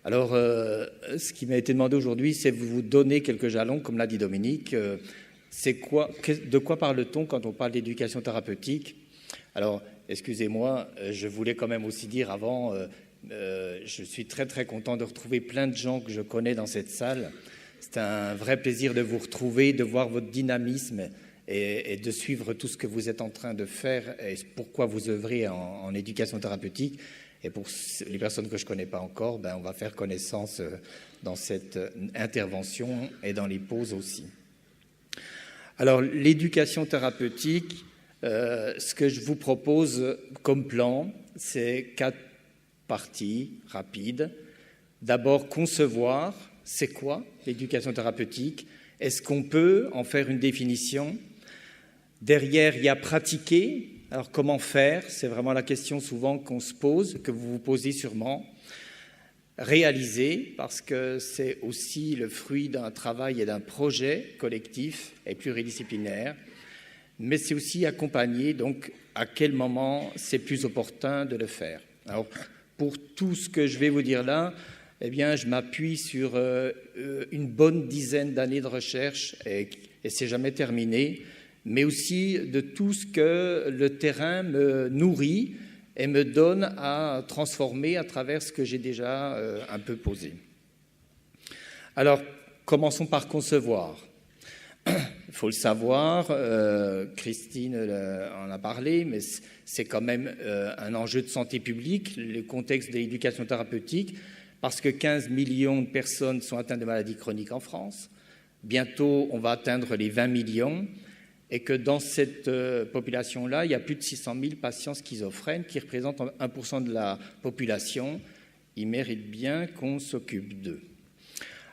Alors, ce qui m'a été demandé aujourd'hui, c'est de vous donner quelques jalons, comme l'a dit Dominique. De quoi parle-t-on quand on parle d'éducation thérapeutique? Alors, excusez-moi, je voulais quand même aussi dire avant, je suis très très content de retrouver plein de gens que je connais dans cette salle. C'est un vrai plaisir de vous retrouver, de voir votre dynamisme et de suivre tout ce que vous êtes en train de faire et pourquoi vous œuvrez en éducation thérapeutique. Et pour les personnes que je ne connais pas encore, on va faire connaissance dans cette intervention et dans les pauses aussi. Alors, l'éducation thérapeutique, ce que je vous propose comme plan, c'est 4 parties rapides. D'abord, concevoir, c'est quoi l'éducation thérapeutique? Est-ce qu'on peut en faire une définition? Derrière, il y a pratiquer. Alors, comment faire? C'est vraiment la question souvent qu'on se pose, que vous vous posez sûrement. Réaliser, parce que c'est aussi le fruit d'un travail et d'un projet collectif et pluridisciplinaire, mais c'est aussi accompagner, donc à quel moment c'est plus opportun de le faire. Alors, pour tout ce que je vais vous dire là, eh bien, je m'appuie sur une bonne dizaine d'années de recherche et c'est jamais terminé, mais aussi de tout ce que le terrain me nourrit et me donne à transformer à travers ce que j'ai déjà un peu posé. Alors, commençons par concevoir. Il faut le savoir, Christine en a parlé, mais c'est quand même un enjeu de santé publique, le contexte de l'éducation thérapeutique, parce que 15 millions de personnes sont atteintes de maladies chroniques en France. Bientôt, on va atteindre les 20 millions. Et que dans cette population-là, il y a plus de 600 000 patients schizophrènes qui représentent 1% de la population. Ils méritent bien qu'on s'occupe d'eux.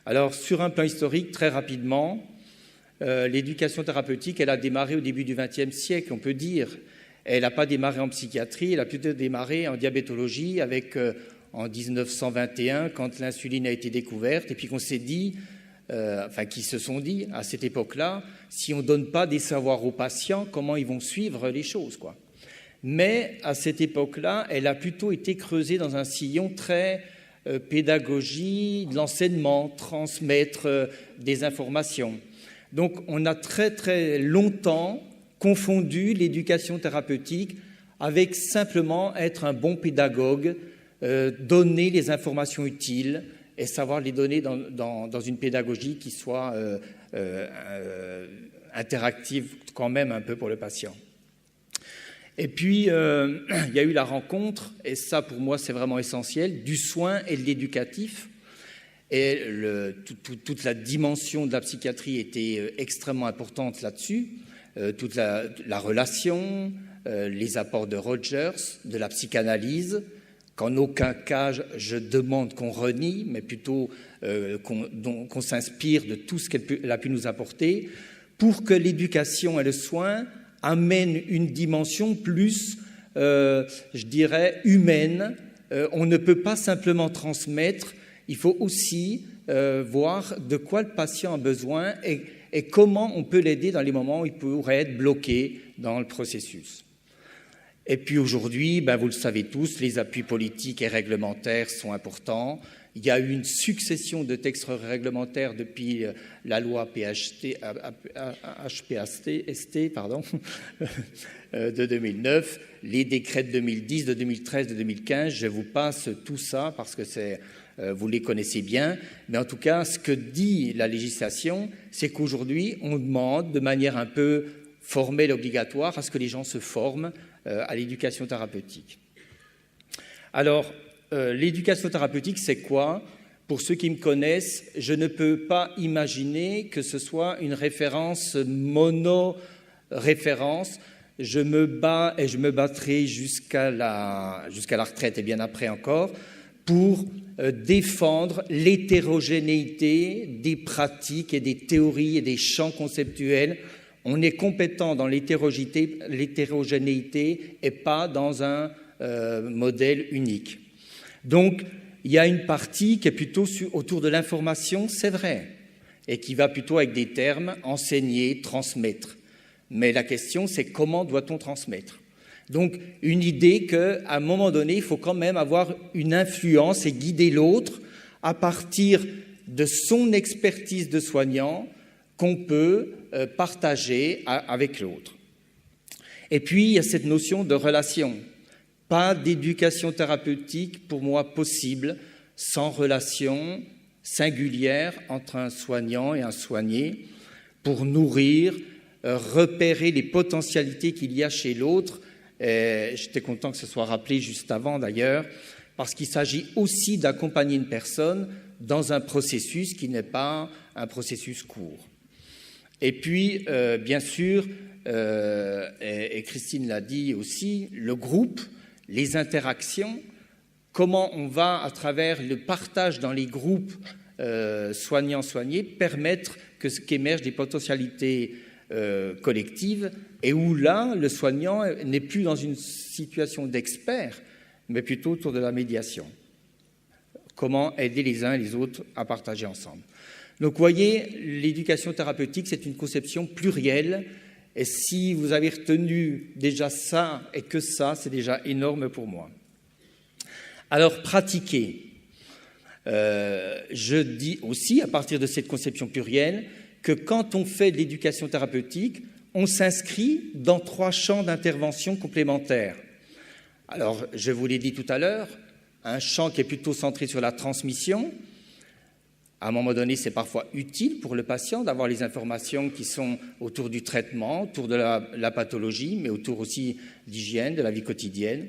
Alors, sur un plan historique, très rapidement, l'éducation thérapeutique, elle a démarré au début du XXe siècle, on peut dire. Elle n'a pas démarré en psychiatrie, elle a plutôt démarré en diabétologie avec, en 1921, quand l'insuline a été découverte, et puis qu'on s'est dit... qui se sont dit à cette époque-là, si on ne donne pas des savoirs aux patients, comment ils vont suivre les choses, quoi. Mais à cette époque-là, elle a plutôt été creusée dans un sillon très pédagogie, de l'enseignement, transmettre des informations. Donc on a très très longtemps confondu l'éducation thérapeutique avec simplement être un bon pédagogue, donner les informations utiles, et savoir les donner dans une pédagogie qui soit interactive quand même un peu pour le patient. Et puis, il y a eu la rencontre, et ça pour moi c'est vraiment essentiel, du soin et de l'éducatif. Et toute la dimension de la psychiatrie était extrêmement importante là-dessus, toute la relation, les apports de Rogers, de la psychanalyse, qu'en aucun cas je demande qu'on renie, mais plutôt qu'on s'inspire de tout ce qu'elle a pu nous apporter, pour que l'éducation et le soin amènent une dimension plus, je dirais, humaine. On ne peut pas simplement transmettre, il faut aussi voir de quoi le patient a besoin et comment on peut l'aider dans les moments où il pourrait être bloqué dans le processus. Et puis aujourd'hui, vous le savez tous, les appuis politiques et réglementaires sont importants. Il y a eu une succession de textes réglementaires depuis la loi HPST de 2009, les décrets de 2010, de 2013, de 2015. Je vous passe tout ça parce que vous les connaissez bien. Mais en tout cas, ce que dit la législation, c'est qu'aujourd'hui, on demande de manière un peu formelle, obligatoire, à ce que les gens se forment à l'éducation thérapeutique. Alors, l'éducation thérapeutique, c'est quoi? Pour ceux qui me connaissent, je ne peux pas imaginer que ce soit une référence mono-référence. Je me bats et je me battrai jusqu'à la retraite et bien après encore pour défendre l'hétérogénéité des pratiques et des théories et des champs conceptuels. On est compétent dans l'hétérogénéité et pas dans un modèle unique. Donc, il y a une partie qui est plutôt autour de l'information, c'est vrai, et qui va plutôt avec des termes enseigner, transmettre. Mais la question, c'est comment doit-on transmettre? Donc, une idée qu'à un moment donné, il faut quand même avoir une influence et guider l'autre à partir de son expertise de soignant qu'on peut partager avec l'autre. Et puis, il y a cette notion de relation. Pas d'éducation thérapeutique, pour moi, possible sans relation singulière entre un soignant et un soigné pour nourrir, repérer les potentialités qu'il y a chez l'autre. J'étais content que ce soit rappelé juste avant, d'ailleurs, parce qu'il s'agit aussi d'accompagner une personne dans un processus qui n'est pas un processus court. Et puis, bien sûr, et Christine l'a dit aussi, le groupe, les interactions, comment on va, à travers le partage dans les groupes soignants-soignés, permettre qu'émergent des potentialités collectives, et où là, le soignant n'est plus dans une situation d'expert, mais plutôt autour de la médiation. Comment aider les uns et les autres à partager ensemble. Donc, vous voyez, l'éducation thérapeutique, c'est une conception plurielle. Et si vous avez retenu déjà ça et que ça, c'est déjà énorme pour moi. Alors, pratiquer. Je dis aussi, à partir de cette conception plurielle, que quand on fait de l'éducation thérapeutique, on s'inscrit dans 3 champs d'intervention complémentaires. Alors, je vous l'ai dit tout à l'heure, un champ qui est plutôt centré sur la transmission. À un moment donné, c'est parfois utile pour le patient d'avoir les informations qui sont autour du traitement, autour de la pathologie, mais autour aussi d'hygiène, de la vie quotidienne.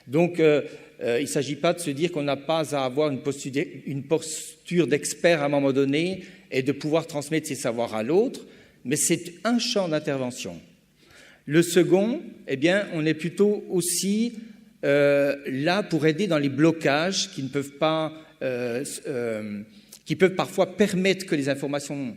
Donc, il ne s'agit pas de se dire qu'on n'a pas à avoir une posture d'expert à un moment donné et de pouvoir transmettre ses savoirs à l'autre, mais c'est un champ d'intervention. Le second, eh bien, on est plutôt aussi là pour aider dans les blocages qui ne peuvent pas... qui peuvent parfois permettre que les informations,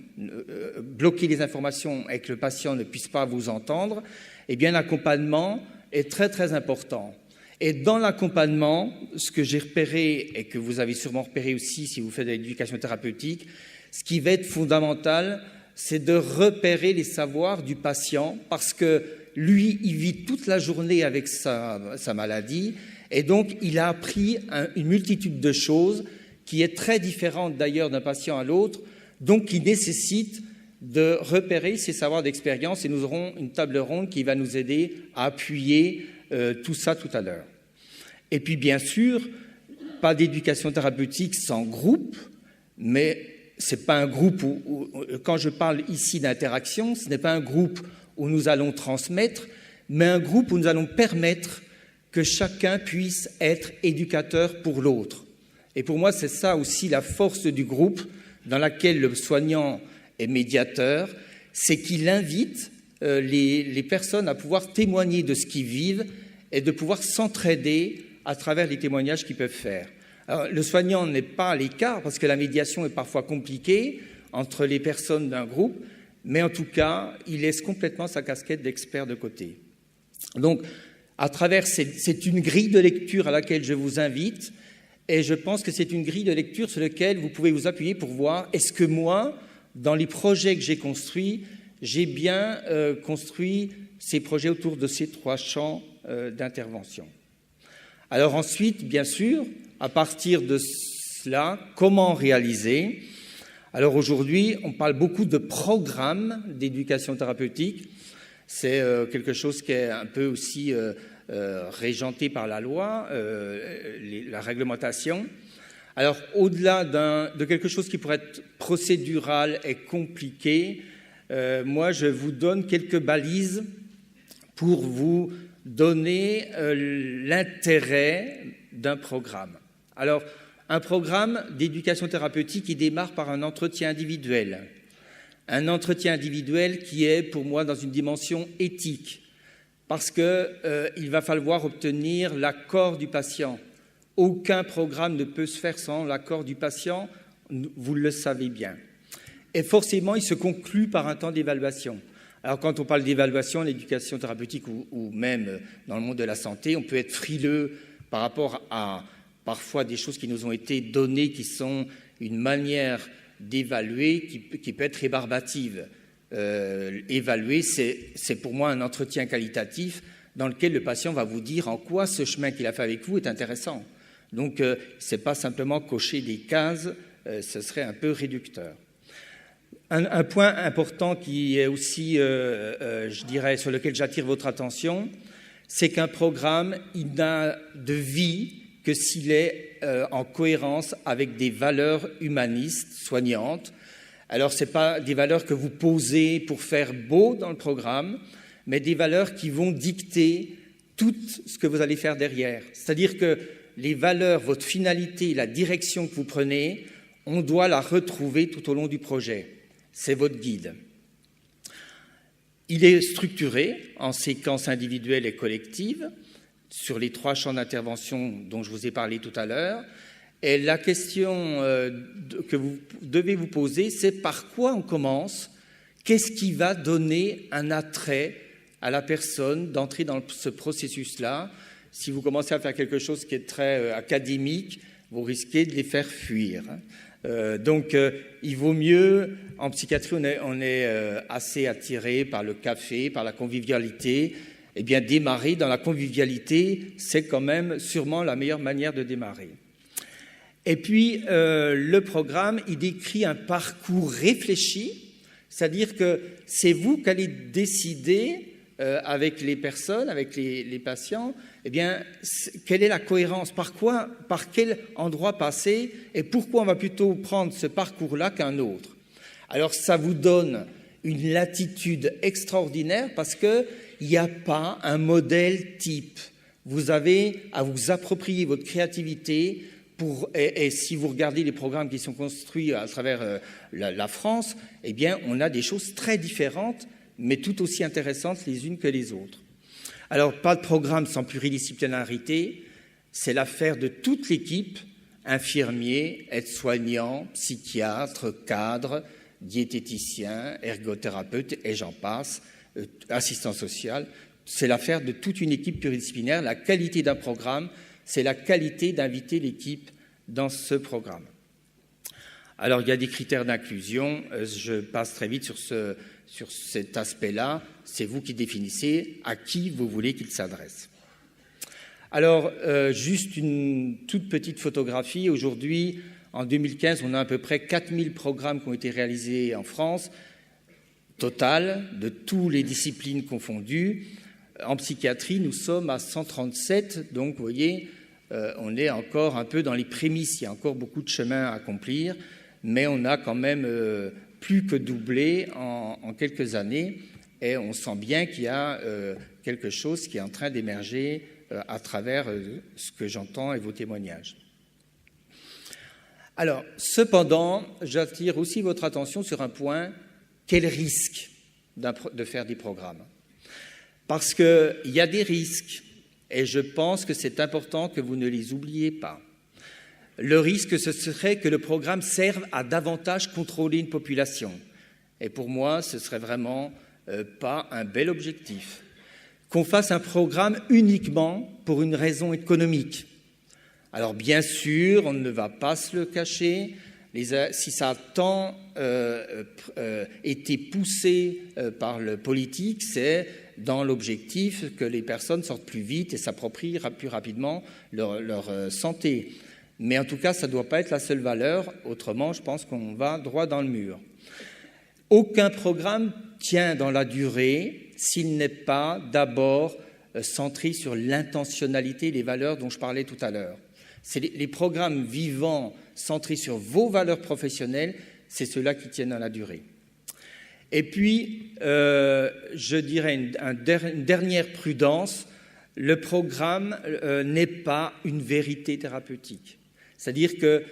bloquer les informations et que le patient ne puisse pas vous entendre, eh bien l'accompagnement est très très important. Et dans l'accompagnement, ce que j'ai repéré et que vous avez sûrement repéré aussi si vous faites de l'éducation thérapeutique, ce qui va être fondamental, c'est de repérer les savoirs du patient parce que lui, il vit toute la journée avec sa maladie et donc il a appris une multitude de choses qui est très différente d'ailleurs d'un patient à l'autre, donc qui nécessite de repérer ses savoirs d'expérience et nous aurons une table ronde qui va nous aider à appuyer tout ça tout à l'heure. Et puis bien sûr, pas d'éducation thérapeutique sans groupe, mais c'est pas un groupe où quand je parle ici d'interaction, ce n'est pas un groupe où nous allons transmettre, mais un groupe où nous allons permettre que chacun puisse être éducateur pour l'autre. Et pour moi, c'est ça aussi la force du groupe dans laquelle le soignant est médiateur, c'est qu'il invite les personnes à pouvoir témoigner de ce qu'ils vivent et de pouvoir s'entraider à travers les témoignages qu'ils peuvent faire. Alors, le soignant n'est pas à l'écart parce que la médiation est parfois compliquée entre les personnes d'un groupe, mais en tout cas, il laisse complètement sa casquette d'expert de côté. Donc, à travers, c'est une grille de lecture à laquelle je vous invite. Et je pense que c'est une grille de lecture sur laquelle vous pouvez vous appuyer pour voir est-ce que moi, dans les projets que j'ai construits, j'ai bien construit ces projets autour de ces 3 champs d'intervention. Alors ensuite, bien sûr, à partir de cela, comment réaliser? Alors aujourd'hui, on parle beaucoup de programmes d'éducation thérapeutique. C'est quelque chose qui est un peu aussi... régenté par la loi, la réglementation. Alors, au-delà de quelque chose qui pourrait être procédural et compliqué, moi, je vous donne quelques balises pour vous donner l'intérêt d'un programme. Alors, un programme d'éducation thérapeutique qui démarre par un entretien individuel. Un entretien individuel qui est, pour moi, dans une dimension éthique. Parce qu'il va falloir obtenir l'accord du patient. Aucun programme ne peut se faire sans l'accord du patient, vous le savez bien. Et forcément, il se conclut par un temps d'évaluation. Alors, quand on parle d'évaluation en éducation thérapeutique ou même dans le monde de la santé, on peut être frileux par rapport à parfois des choses qui nous ont été données, qui sont une manière d'évaluer qui peut être rébarbative. Évaluer, c'est pour moi un entretien qualitatif dans lequel le patient va vous dire en quoi ce chemin qu'il a fait avec vous est intéressant. Donc, ce n'est pas simplement cocher des cases, ce serait un peu réducteur. Un point important qui est aussi, je dirais, sur lequel j'attire votre attention, c'est qu'un programme, il n'a de vie que s'il est en cohérence avec des valeurs humanistes, soignantes. Alors, ce n'est pas des valeurs que vous posez pour faire beau dans le programme, mais des valeurs qui vont dicter tout ce que vous allez faire derrière. C'est-à-dire que les valeurs, votre finalité, la direction que vous prenez, on doit la retrouver tout au long du projet. C'est votre guide. Il est structuré en séquences individuelles et collectives sur les 3 champs d'intervention dont je vous ai parlé tout à l'heure. Et la question que vous devez vous poser, c'est par quoi on commence? Qu'est-ce qui va donner un attrait à la personne d'entrer dans ce processus-là? Si vous commencez à faire quelque chose qui est très académique, vous risquez de les faire fuir. Donc, il vaut mieux, en psychiatrie, on est assez attiré par le café, par la convivialité. Eh bien, démarrer dans la convivialité, c'est quand même sûrement la meilleure manière de démarrer. Et puis, le programme, il décrit un parcours réfléchi, c'est-à-dire que c'est vous qui allez décider avec les personnes, avec les patients, eh bien, quelle est la cohérence? Par quel endroit passer? Et pourquoi on va plutôt prendre ce parcours-là qu'un autre? Alors, ça vous donne une latitude extraordinaire parce qu'il n'y a pas un modèle type. Vous avez à vous approprier votre créativité et si vous regardez les programmes qui sont construits à travers la France, eh bien, on a des choses très différentes, mais tout aussi intéressantes les unes que les autres. Alors, pas de programme sans pluridisciplinarité, c'est l'affaire de toute l'équipe, infirmiers, aides-soignants, psychiatres, cadres, diététiciens, ergothérapeutes, et j'en passe, assistants sociaux. C'est l'affaire de toute une équipe pluridisciplinaire. La qualité d'un programme, c'est la qualité d'inviter l'équipe dans ce programme. Alors, il y a des critères d'inclusion. Je passe très vite sur cet aspect-là. C'est vous qui définissez à qui vous voulez qu'il s'adresse. Alors, juste une toute petite photographie. Aujourd'hui, en 2015, on a à peu près 4000 programmes qui ont été réalisés en France, total, de toutes les disciplines confondues. En psychiatrie, nous sommes à 137, donc vous voyez, on est encore un peu dans les prémices. Il y a encore beaucoup de chemin à accomplir, mais on a quand même plus que doublé en quelques années, et on sent bien qu'il y a quelque chose qui est en train d'émerger à travers ce que j'entends et vos témoignages. Alors, cependant, j'attire aussi votre attention sur un point: quel risque de faire des programmes? Parce qu'il y a des risques, et je pense que c'est important que vous ne les oubliez pas. Le risque, ce serait que le programme serve à davantage contrôler une population. Et pour moi, ce serait vraiment pas un bel objectif. Qu'on fasse un programme uniquement pour une raison économique. Alors bien sûr, on ne va pas se le cacher, si ça a tant été poussé par le politique, c'est dans l'objectif que les personnes sortent plus vite et s'approprient plus rapidement leur santé. Mais en tout cas, ça ne doit pas être la seule valeur, autrement je pense qu'on va droit dans le mur. Aucun programme tient dans la durée s'il n'est pas d'abord centré sur l'intentionnalité et les valeurs dont je parlais tout à l'heure. C'est les programmes vivants centrés sur vos valeurs professionnelles, c'est ceux-là qui tiennent dans la durée. Et puis, je dirais une dernière prudence, le programme n'est pas une vérité thérapeutique. C'est-à-dire que,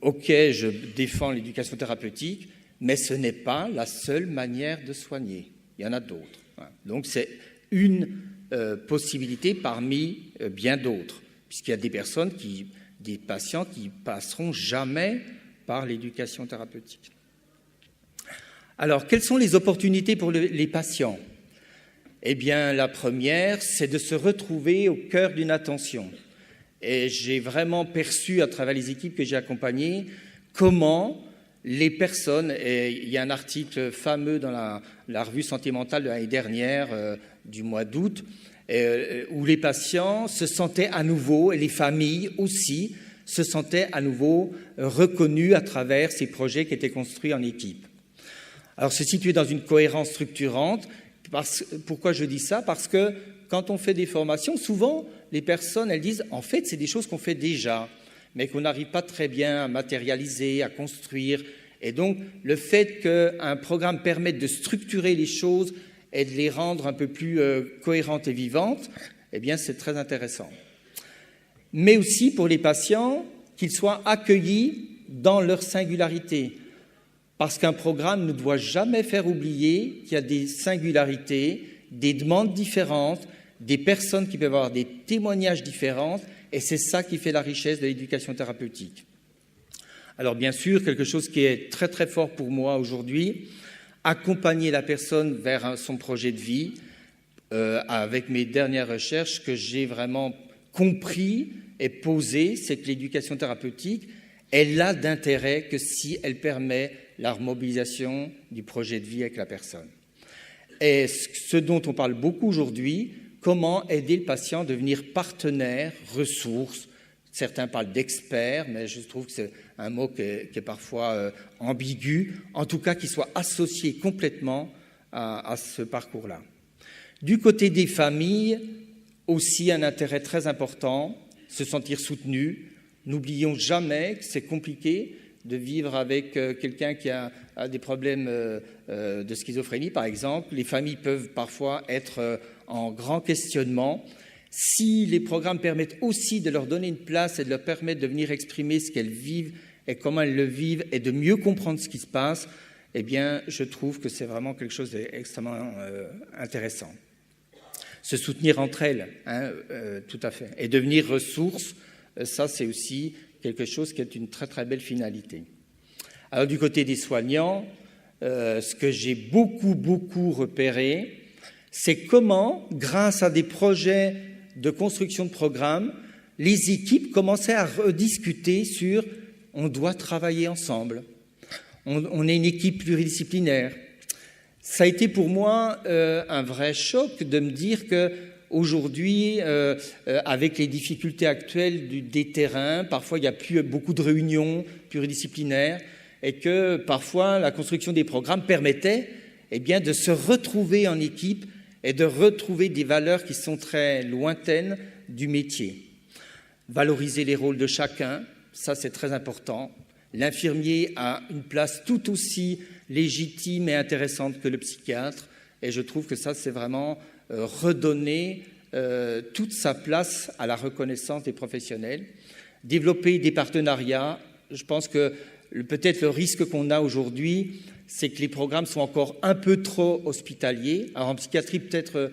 ok, je défends l'éducation thérapeutique, mais ce n'est pas la seule manière de soigner. Il y en a d'autres. Donc, c'est une possibilité parmi bien d'autres, puisqu'il y a des patients qui passeront jamais par l'éducation thérapeutique. Alors, quelles sont les opportunités pour les patients? Eh bien, la première, c'est de se retrouver au cœur d'une attention. Et j'ai vraiment perçu, à travers les équipes que j'ai accompagnées, comment les personnes, et il y a un article fameux dans la revue Santé mentale de l'année dernière, du mois d'août, où les patients se sentaient à nouveau, et les familles aussi, se sentaient à nouveau reconnus à travers ces projets qui étaient construits en équipe. Alors, se situer dans une cohérence structurante, pourquoi je dis ça? Parce que quand on fait des formations, souvent, les personnes, elles disent, en fait, c'est des choses qu'on fait déjà, mais qu'on n'arrive pas très bien à matérialiser, à construire. Et donc, le fait qu'un programme permette de structurer les choses et de les rendre un peu plus cohérentes et vivantes, eh bien, c'est très intéressant. Mais aussi pour les patients, qu'ils soient accueillis dans leur singularité. Parce qu'un programme ne doit jamais faire oublier qu'il y a des singularités, des demandes différentes, des personnes qui peuvent avoir des témoignages différents, et c'est ça qui fait la richesse de l'éducation thérapeutique. Alors bien sûr, quelque chose qui est très très fort pour moi aujourd'hui, accompagner la personne vers son projet de vie, avec mes dernières recherches, que j'ai vraiment compris et posé, c'est que l'éducation thérapeutique, elle a d'intérêt que si elle permet la remobilisation du projet de vie avec la personne. Et ce dont on parle beaucoup aujourd'hui, comment aider le patient à devenir partenaire, ressource. Certains parlent d'expert, mais je trouve que c'est un mot qui est parfois ambigu, en tout cas qui soit associé complètement à ce parcours-là. Du côté des familles, aussi un intérêt très important, se sentir soutenu. N'oublions jamais que c'est compliqué de vivre avec quelqu'un qui a des problèmes de schizophrénie, par exemple. Les familles peuvent parfois être en grand questionnement. Si les programmes permettent aussi de leur donner une place et de leur permettre de venir exprimer ce qu'elles vivent et comment elles le vivent et de mieux comprendre ce qui se passe, eh bien, je trouve que c'est vraiment quelque chose d'extrêmement intéressant. Se soutenir entre elles, tout à fait. Et devenir ressource, ça, c'est aussi quelque chose qui est une très, très belle finalité. Alors, du côté des soignants, ce que j'ai beaucoup repéré, c'est comment, grâce à des projets de construction de programmes, les équipes commençaient à rediscuter sur « on doit travailler ensemble, on est une équipe pluridisciplinaire ». Ça a été pour moi un vrai choc de me dire qu'aujourd'hui, avec les difficultés actuelles des terrains, parfois il n'y a plus beaucoup de réunions pluridisciplinaires et que parfois la construction des programmes permettait de se retrouver en équipe et de retrouver des valeurs qui sont très lointaines du métier. Valoriser les rôles de chacun, ça c'est très important. L'infirmier a une place tout aussi légitime et intéressante que le psychiatre, et je trouve que ça c'est vraiment redonner toute sa place à la reconnaissance des professionnels. Développer des partenariats, je pense que peut-être le risque qu'on a aujourd'hui, c'est que les programmes sont encore un peu trop hospitaliers. Alors en psychiatrie, peut-être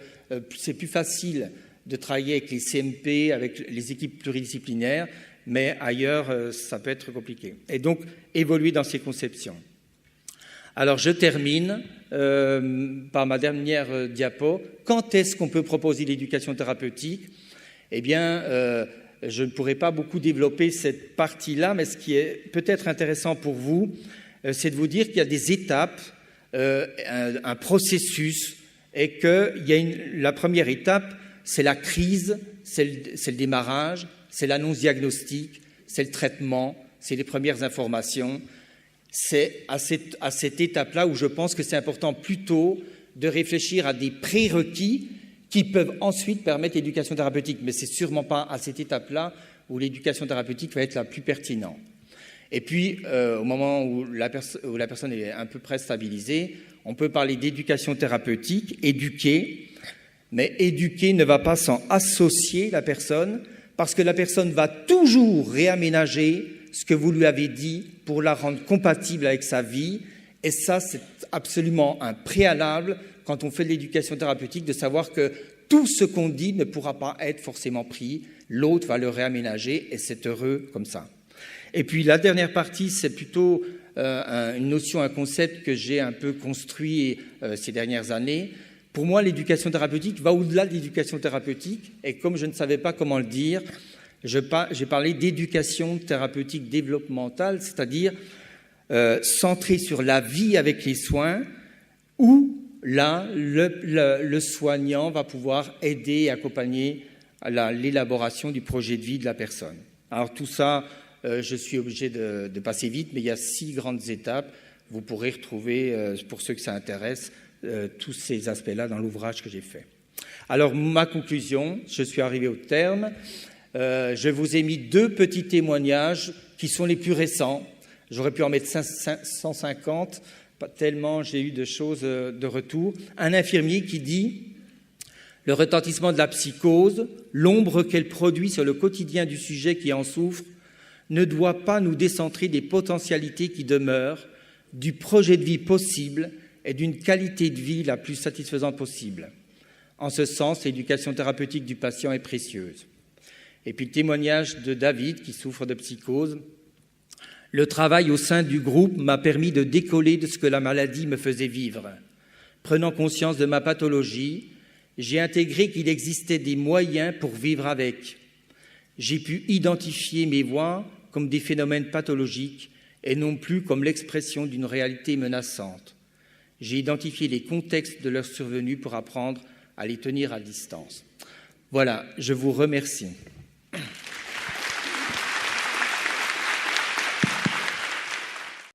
c'est plus facile de travailler avec les CMP, avec les équipes pluridisciplinaires, mais ailleurs, ça peut être compliqué. Et donc, évoluer dans ces conceptions. Alors, je termine par ma dernière diapo. Quand est-ce qu'on peut proposer l'éducation thérapeutique? Eh bien, je ne pourrai pas beaucoup développer cette partie-là, mais ce qui est peut-être intéressant pour vous, c'est de vous dire qu'il y a des étapes, un processus, et que la première étape, c'est la crise, c'est le démarrage, c'est l'annonce diagnostique, c'est le traitement, c'est les premières informations. C'est à cette étape-là où je pense que c'est important plutôt de réfléchir à des prérequis qui peuvent ensuite permettre l'éducation thérapeutique. Mais ce n'est sûrement pas à cette étape-là où l'éducation thérapeutique va être la plus pertinente. Et puis, au moment où la personne est un peu près stabilisée, on peut parler d'éducation thérapeutique, éduquer, mais éduquer ne va pas sans associer la personne, parce que la personne va toujours réaménager ce que vous lui avez dit pour la rendre compatible avec sa vie. Et ça, c'est absolument un préalable quand on fait de l'éducation thérapeutique, de savoir que tout ce qu'on dit ne pourra pas être forcément pris. L'autre va le réaménager et c'est heureux comme ça. Et puis la dernière partie, c'est plutôt une notion, un concept que j'ai un peu construit ces dernières années. Pour moi, l'éducation thérapeutique va au-delà de l'éducation thérapeutique. Et comme je ne savais pas comment le dire, j'ai parlé d'éducation thérapeutique développementale, c'est-à-dire centrée sur la vie avec les soins, où là, le soignant va pouvoir aider et accompagner à l'élaboration du projet de vie de la personne. Alors tout ça, je suis obligé de passer vite, mais il y a 6 grandes étapes. Vous pourrez retrouver, pour ceux que ça intéresse, tous ces aspects-là dans l'ouvrage que j'ai fait. Alors ma conclusion, je suis arrivé au terme. Je vous ai mis 2 petits témoignages qui sont les plus récents. J'aurais pu en mettre 150, pas tellement j'ai eu de choses de retour. Un infirmier qui dit « Le retentissement de la psychose, l'ombre qu'elle produit sur le quotidien du sujet qui en souffre, ne doit pas nous décentrer des potentialités qui demeurent, du projet de vie possible et d'une qualité de vie la plus satisfaisante possible. En ce sens, l'éducation thérapeutique du patient est précieuse. » Et puis le témoignage de David, qui souffre de psychose. « Le travail au sein du groupe m'a permis de décoller de ce que la maladie me faisait vivre. Prenant conscience de ma pathologie, j'ai intégré qu'il existait des moyens pour vivre avec. J'ai pu identifier mes voies comme des phénomènes pathologiques et non plus comme l'expression d'une réalité menaçante. J'ai identifié les contextes de leur survenue pour apprendre à les tenir à distance. » Voilà, je vous remercie.